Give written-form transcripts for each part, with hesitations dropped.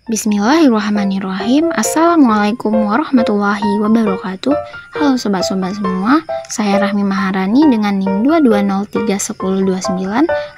Bismillahirrahmanirrahim. Assalamualaikum warahmatullahi wabarakatuh. Halo sobat-sobat semua, saya Rahmi Maharani dengan NIM 220311029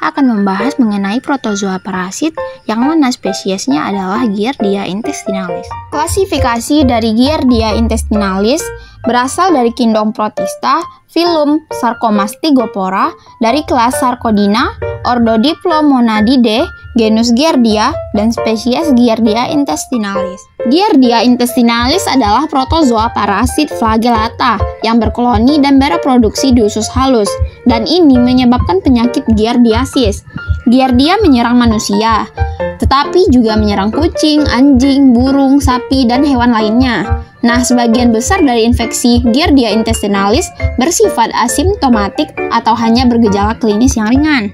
akan membahas mengenai protozoa parasit yang mana spesiesnya adalah Giardia intestinalis. Klasifikasi dari Giardia intestinalis berasal dari kingdom Protista, filum Sarcomastigopora, dari kelas Sarcodina, ordo Diplomonadidae, genus Giardia, dan spesies Giardia intestinalis. Giardia intestinalis adalah protozoa parasit flagellata yang berkoloni dan bereproduksi di usus halus, dan ini menyebabkan penyakit giardiasis. Giardia menyerang manusia, tetapi juga menyerang kucing, anjing, burung, sapi, dan hewan lainnya. Nah, sebagian besar dari infeksi Giardia intestinalis bersifat asimptomatik atau hanya bergejala klinis yang ringan.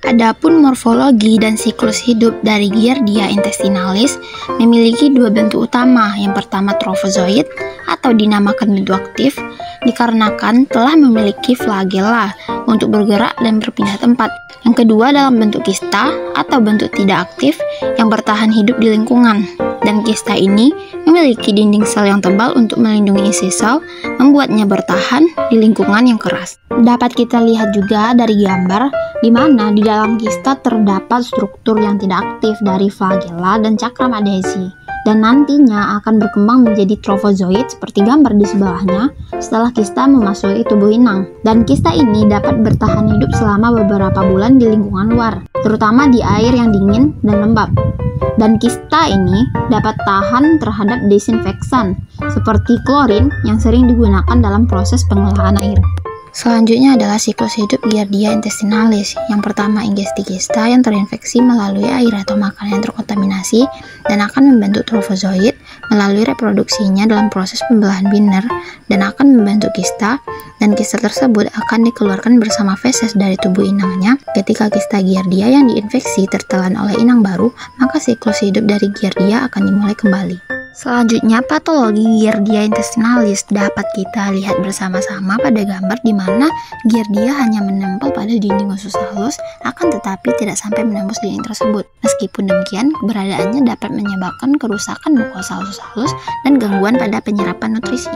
Adapun morfologi dan siklus hidup dari Giardia intestinalis memiliki dua bentuk utama. Yang pertama trofozoid atau dinamakan bentuk aktif dikarenakan telah memiliki flagella untuk bergerak dan berpindah tempat. Yang kedua dalam bentuk kista atau bentuk tidak aktif yang bertahan hidup di lingkungan. Dan kista ini memiliki dinding sel yang tebal untuk melindungi isi sel, membuatnya bertahan di lingkungan yang keras. Dapat kita lihat juga dari gambar di mana di dalam kista terdapat struktur yang tidak aktif dari flagella dan cakram adhesi, dan nantinya akan berkembang menjadi trofozoid seperti gambar di sebelahnya setelah kista memasuki tubuh inang. Dan kista ini dapat bertahan hidup selama beberapa bulan di lingkungan luar, terutama di air yang dingin dan lembab. Dan kista ini dapat tahan terhadap disinfektan seperti klorin yang sering digunakan dalam proses pengolahan air. Selanjutnya adalah siklus hidup Giardia intestinalis. Yang pertama, ingesti kista yang terinfeksi melalui air atau makanan yang terkontaminasi dan akan membentuk trofozoid melalui reproduksinya dalam proses pembelahan binder dan akan membentuk kista, dan kista tersebut akan dikeluarkan bersama feses dari tubuh inangnya. Ketika kista Giardia yang diinfeksi tertelan oleh inang baru, maka siklus hidup dari Giardia akan dimulai kembali. Selanjutnya, patologi Giardia intestinalis dapat kita lihat bersama-sama pada gambar di mana Giardia hanya menempel pada dinding usus halus, akan tetapi tidak sampai menembus dinding tersebut. Meskipun demikian, keberadaannya dapat menyebabkan kerusakan mukosa usus halus dan gangguan pada penyerapan nutrisi.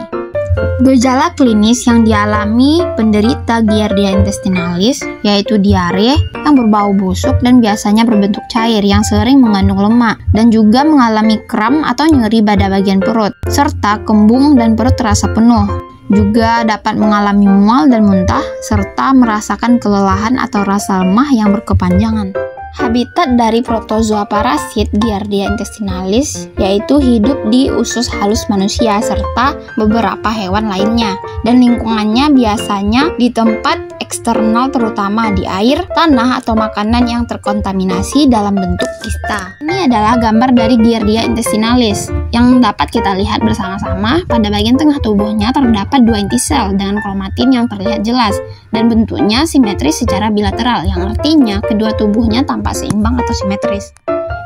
Gejala klinis yang dialami penderita Giardia intestinalis yaitu diare yang berbau busuk dan biasanya berbentuk cair yang sering mengandung lemak, dan juga mengalami kram atau nyeri pada bagian perut, serta kembung dan perut terasa penuh. Juga dapat mengalami mual dan muntah, serta merasakan kelelahan atau rasa lemah yang berkepanjangan. Habitat dari protozoa parasit Giardia intestinalis yaitu hidup di usus halus manusia serta beberapa hewan lainnya, dan lingkungannya biasanya di tempat eksternal terutama di air, tanah, atau makanan yang terkontaminasi dalam bentuk kista. Ini adalah gambar dari Giardia intestinalis yang dapat kita lihat bersama-sama. Pada bagian tengah tubuhnya terdapat dua inti sel dengan kromatin yang terlihat jelas dan bentuknya simetris secara bilateral, yang artinya kedua tubuhnya tampak seimbang atau simetris.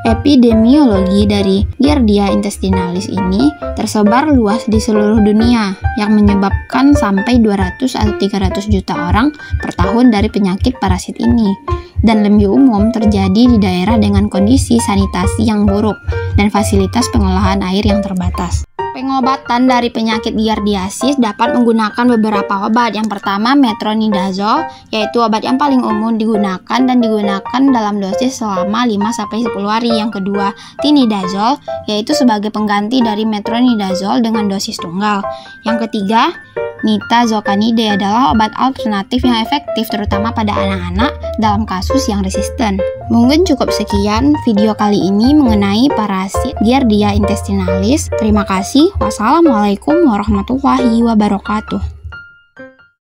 Epidemiologi dari Giardia intestinalis ini tersebar luas di seluruh dunia yang menyebabkan sampai 200 atau 300 juta orang per tahun dari penyakit parasit ini, dan lebih umum terjadi di daerah dengan kondisi sanitasi yang buruk dan fasilitas pengolahan air yang terbatas. Pengobatan dari penyakit giardiasis dapat menggunakan beberapa obat. Yang pertama, metronidazole, yaitu obat yang paling umum digunakan dan digunakan dalam dosis selama 5-10 hari. Yang kedua, tinidazole, yaitu sebagai pengganti dari metronidazole dengan dosis tunggal. Yang ketiga, nitazocanide adalah obat alternatif yang efektif terutama pada anak-anak dalam kasus yang resisten. Mungkin cukup sekian video kali ini mengenai parasit Giardia intestinalis. Terima kasih. Wassalamualaikum warahmatullahi wabarakatuh.